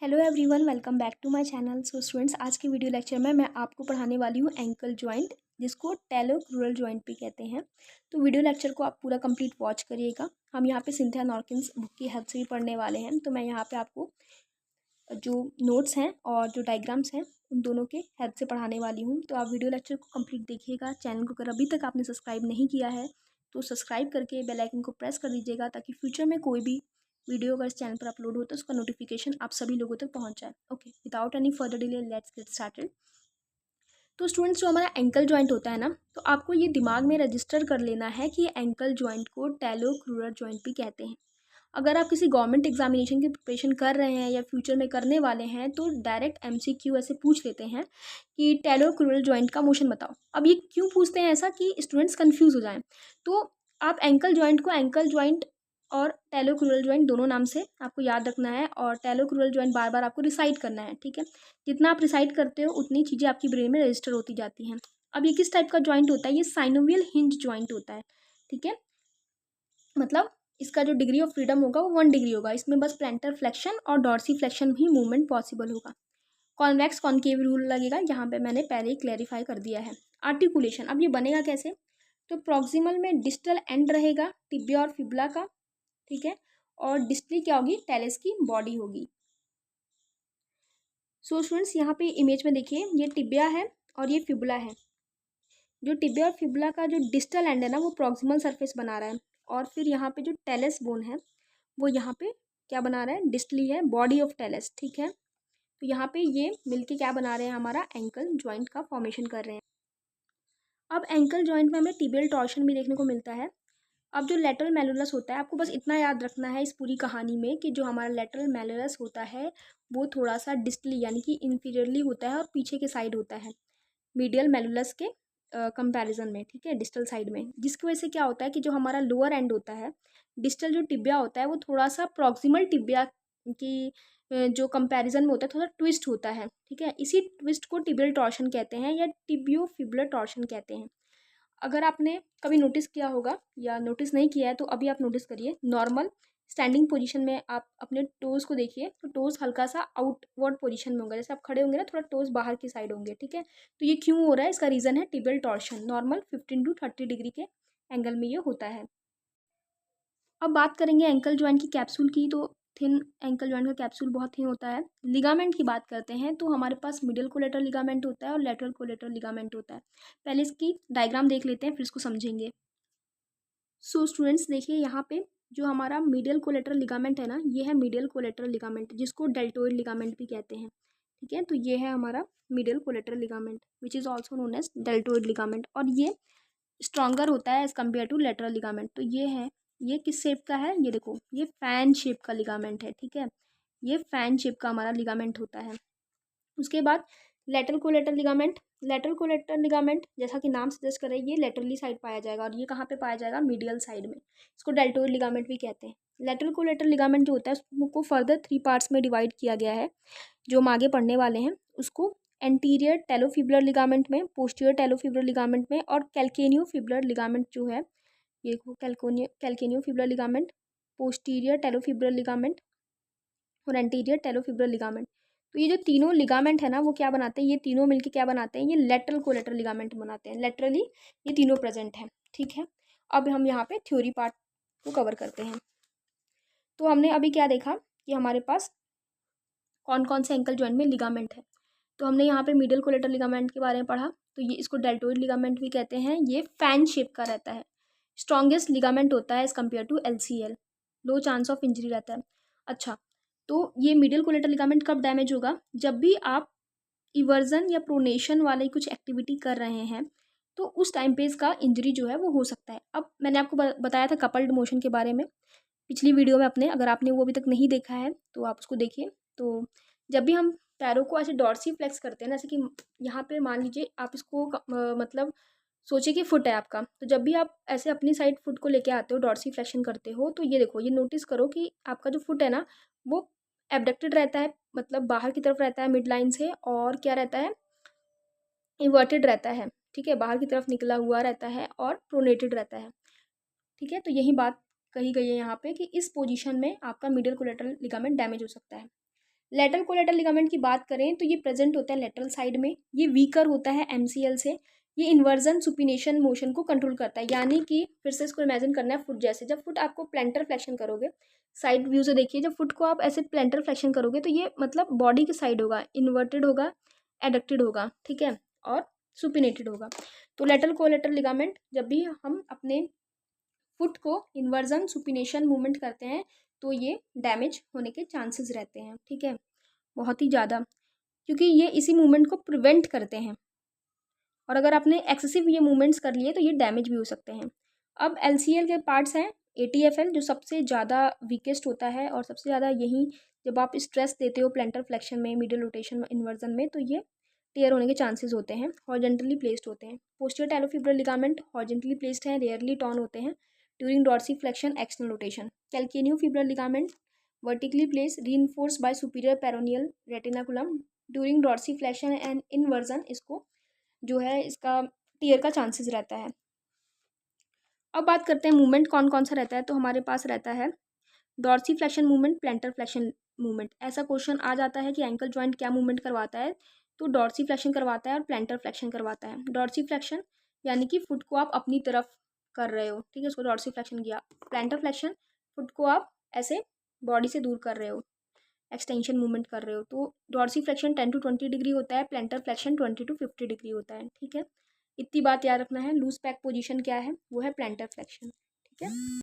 Hello everyone, welcome back to my channel. So students, आज के video lecture में मैं आपको पढ़ाने वाली हूँ एंकल जॉइंट, जिसको टैलोक्रूरल जॉइंट भी कहते हैं। तो वीडियो लेक्चर को आप पूरा कंप्लीट वॉच करिएगा। हम यहाँ पे सिंथिया नॉर्किन्स बुक की हेल्प से भी पढ़ने वाले हैं। तो मैं यहाँ पे आपको जो नोट्स हैं और जो डायग्राम्स हैं उन दोनों के हेल्प से पढ़ाने वाली हूँ। तो आप वीडियो लेक्चर को कंप्लीट देखिएगा। चैनल को अगर अभी तक आपने सब्सक्राइब नहीं किया है तो सब्सक्राइब करके बेल आइकन को प्रेस कर दीजिएगा, ताकि फ्यूचर में कोई भी वीडियो अगर इस चैनल पर अपलोड हो तो उसका नोटिफिकेशन आप सभी लोगों तक पहुंच जाए। Okay, without any further delay let's get started. तो स्टूडेंट्स, जो हमारा एंकल जॉइंट होता है ना, तो आपको ये दिमाग में रजिस्टर कर लेना है कि एंकल जॉइंट को टैलोक्रूरल जॉइंट भी कहते हैं। अगर आप किसी गवर्नमेंट एग्जामिनेशन की प्रिपरेशन कर रहे हैं या फ्यूचर में करने वाले हैं तो डायरेक्ट एमसीक्यू ऐसे पूछ लेते हैं कि टैलोक्रूरल जॉइंट का मोशन बताओ। अब ये क्यों पूछते हैं ऐसा कि स्टूडेंट्स कंफ्यूज हो जाएं। तो आप एंकल जॉइंट को एंकल जॉइंट और टैलोक्रूरल जॉइंट दोनों नाम से आपको याद रखना है, और टैलोक्रूरल जॉइंट बार बार आपको रिसाइट करना है। ठीक है, जितना आप रिसाइट करते हो उतनी चीज़ें आपकी ब्रेन में रजिस्टर होती जाती हैं। अब ये किस टाइप का जॉइंट होता है? ये साइनोवियल हिंज जॉइंट होता है। ठीक है, मतलब इसका जो डिग्री ऑफ फ्रीडम होगा वो 1 डिग्री होगा। इसमें बस प्लैंटर फ्लेक्शन और डॉर्सी फ्लेक्शन ही मूवमेंट पॉसिबल होगा। कॉन्वेक्स कॉनकेव रूल लगेगा, यहाँ पे मैंने पहले ही क्लैरिफाई कर दिया है। आर्टिकुलेशन, अब ये बनेगा कैसे? तो प्रॉक्सिमल में डिस्टल एंड रहेगा टिबिया और फिबुला का। ठीक है, और डिस्टली क्या होगी? टेलेस की बॉडी होगी। सो स्टूडेंट्स, यहाँ पे इमेज में देखिए, ये टिबिया है और ये फिबुला है। जो टिबिया और फिबुला का जो डिस्टल एंड है ना, वो प्रॉक्सिमल सरफेस बना रहा है, और फिर यहाँ पे जो टेलेस बोन है वो यहाँ पे क्या बना रहा है? डिस्टली है, बॉडी ऑफ टेलेस। ठीक है, तो यहाँ पे ये मिलके क्या बना रहे हैं? हमारा एंकल जॉइंट का फॉर्मेशन कर रहे हैं। अब एंकल जॉइंट में हमें टिबियल टॉर्शन भी देखने को मिलता है। अब जो लेटरल मैलुलस होता है, आपको बस इतना याद रखना है इस पूरी कहानी में कि जो हमारा लेटरल मैलुलस होता है वो थोड़ा सा डिस्टली यानी कि इंफीरियरली होता है और पीछे के साइड होता है मीडियल मैलुलस के कंपैरिजन में। ठीक है, डिस्टल साइड में, जिसकी वजह से क्या होता है कि जो हमारा लोअर एंड होता है, डिस्टल जो टिबिया होता है, वो थोड़ा सा प्रॉक्सिमल टिबिया की जो कंपैरिजन में होता है थोड़ा ट्विस्ट होता है। ठीक है, इसी ट्विस्ट को टिबियल टॉर्शन कहते हैं या टिबियोफिबुलर टॉर्शन कहते हैं। अगर आपने कभी नोटिस किया होगा या नोटिस नहीं किया है तो अभी आप नोटिस करिए। नॉर्मल स्टैंडिंग पोजीशन में आप अपने टोज़ को देखिए, तो टोज़ हल्का सा आउटवर्ड पोजीशन में होंगे। जैसे आप खड़े होंगे ना, थोड़ा टोज़ बाहर की साइड होंगे। ठीक है, तो ये क्यों हो रहा है? इसका रीज़न है tibial torsion. Normal 15 to 30 degree के एंगल में ये होता है। अब बात करेंगे एंकल जॉइंट की कैप्सूल की। तो थिन एंकल जॉइंट का कैप्सूल बहुत थिन होता है। लिगामेंट की बात करते हैं तो हमारे पास मिडियल कोलेटरल लिगामेंट होता है और लेटरल कोलेटरल लिगामेंट होता है। पहले इसकी डायग्राम देख लेते हैं, फिर इसको समझेंगे। सो स्टूडेंट्स देखिए, यहाँ पे जो हमारा मीडियल कोलेटरल लिगामेंट है ना, ये है मीडियल कोलेटरल लिगामेंट, जिसको डेल्टोइड लिगामेंट भी कहते हैं। ठीक है, तो ये है हमारा medial collateral ligament which is also known as deltoid ligament, और ये स्ट्रॉन्गर होता है as compared to lateral ligament. तो ये है, ये किस शेप का है? ये देखो, ये फैन शेप का लिगामेंट है। ठीक है, ये फैन शेप का हमारा लिगामेंट होता है। उसके बाद lateral collateral ligament. Lateral collateral ligament जैसा कि नाम सजेस्ट कर रहा है, ये लेटरली साइड पाया जाएगा, और ये कहाँ पे पाया जाएगा? मीडियल साइड में। इसको डेल्टोइड लिगामेंट भी कहते हैं। लेटरल कोलेटरल लिगामेंट जो होता है उसको फर्दर 3 पार्ट्स में डिवाइड किया गया है, जो हम आगे पढ़ने वाले हैं। उसको एंटीरियर टेलोफिबुलर लिगामेंट में, पोस्टीरियर टेलोफिबुलर लिगामेंट में, और कैल्केनियोफिबुलर लिगामेंट जो है, ये कैल्केनियोफिबुलर लिगामेंट, पोस्टीरियर टेलोफिबुलर लिगामेंट और एंटीरियर टेलोफिबुलर लिगामेंट। तो ये जो तीनों लिगामेंट है ना, वो क्या बनाते हैं? ये तीनों मिलके क्या बनाते हैं? ये लेटरल कोलेटरल लिगामेंट बनाते हैं। लेटरली ये तीनों प्रेजेंट हैं। ठीक है, अब हम यहाँ पे थ्योरी पार्ट को कवर करते हैं। तो हमने अभी क्या देखा कि हमारे पास कौन कौन से एंकल जॉइंट में लिगामेंट है। तो हमने यहाँ पे मीडियल कोलेटरल लिगामेंट के बारे में पढ़ा। तो ये इसको डेल्टोइड लिगामेंट भी कहते हैं। ये फैन शेप का रहता है, स्ट्रॉन्गेस्ट लिगामेंट होता है as compared to LCL, low chance of injury रहता है। अच्छा, तो ये मीडियल कोलेटरल लिगामेंट कब डैमेज होगा? जब भी आप इवर्जन या प्रोनेशन वाली कुछ एक्टिविटी कर रहे हैं, तो उस टाइम पे इसका इंजरी जो है वो हो सकता है। अब मैंने आपको बताया था कपल्ड मोशन के बारे में पिछली वीडियो में अपने, अगर आपने वो अभी तक नहीं देखा है तो आप उसको देखिए। तो जब भी हम पैरों को ऐसे डॉर्सी फ्लेक्स करते हैं ना, जैसे कि यहाँ पे मान लीजिए आप इसको मतलब सोचिए कि फुट है आपका, तो जब भी आप ऐसे अपनी साइड फुट को लेके आते हो, डॉर्सी फ्लेक्शन करते हो, तो ये देखो, ये नोटिस करो कि आपका जो फुट है ना, वो एबडक्टेड रहता है, मतलब बाहर की तरफ रहता है मिड लाइन से, और क्या रहता है? इन्वर्टेड रहता है। ठीक है, बाहर की तरफ निकला हुआ रहता है और प्रोनेटेड रहता है। ठीक है, तो यही बात कही गई है यहाँ पे कि इस पोजीशन में आपका मीडियल कोलेटरल लिगामेंट डैमेज हो सकता है। लेटरल कोलेटरल लिगामेंट की बात करें तो ये प्रेजेंट होता है लेटरल साइड में, ये वीकर होता है एमसीएल से, ये इन्वर्जन सुपिनेशन मोशन को कंट्रोल करता है, यानी कि फिर से इसको इमेजिन करना है फुट जैसे। जब फुट आपको प्लेंटर फ्लेक्शन करोगे, साइड व्यू से देखिए, जब फुट को आप ऐसे प्लेंटर फ्लेक्शन करोगे तो ये मतलब बॉडी के साइड होगा, इन्वर्टेड होगा, एडक्टेड होगा, ठीक है, और सुपिनेटेड होगा। तो लेटरल कोलेटरल लिगामेंट जब भी हम अपने फुट को इन्वर्जन सुपिनेशन मूवमेंट करते हैं तो ये डैमेज होने के चांसेस रहते हैं, ठीक है, बहुत ही ज़्यादा, क्योंकि ये इसी मूवमेंट को प्रिवेंट करते हैं, और अगर आपने एक्सेसिव ये मूवमेंट्स कर लिए तो ये डैमेज भी हो सकते हैं। अब एलसीएल के पार्ट्स हैं एटीएफएल, जो सबसे ज़्यादा वीकेस्ट होता है और सबसे ज़्यादा यही, जब आप स्ट्रेस देते हो प्लेंटर फ्लेक्शन में, मिडिल रोटेशन इन्वर्जन में, तो ये टेयर होने के चांसेस होते हैं, हॉरिजॉन्टली प्लेस्ड होते हैं। Posterior talofibular ligament horizontally placed हैं, रेयरली टॉर्न होते हैं during dorsiflexion external rotation. Calcaneofibular ligament vertically placed reinforced by superior peroneal retinaculum during dorsiflexion and inversion, इसको जो है इसका टीयर का चांसेस रहता है। अब बात करते हैं मूवमेंट कौन कौन सा रहता है, तो हमारे पास रहता है dorsiflexion movement, planter flexion movement. ऐसा क्वेश्चन आ जाता है कि एंकल जॉइंट क्या मूवमेंट करवाता है, तो डॉर्सीफ्लेक्शन करवाता है और प्लेंटर फ्लेक्शन करवाता है। डॉर्सीफ्लेक्शन यानी कि फुट को आप अपनी तरफ कर रहे हो, ठीक है, उसको डॉर्सीफ्लेक्शन किया। प्लेंटर फ्लेक्शन फुट को आप ऐसे बॉडी से दूर कर रहे हो, एक्सटेंशन मूवमेंट कर रहे हो। तो डॉर्सीफ्लेक्शन 10 to 20 डिग्री होता है, प्लेंटर फ्लेक्शन 20 to 50 डिग्री होता है, ठीक है। इतनी बात याद रखना है। लूज पैक पोजीशन क्या है, वो है प्लेंटर फ्लेक्शन, ठीक है।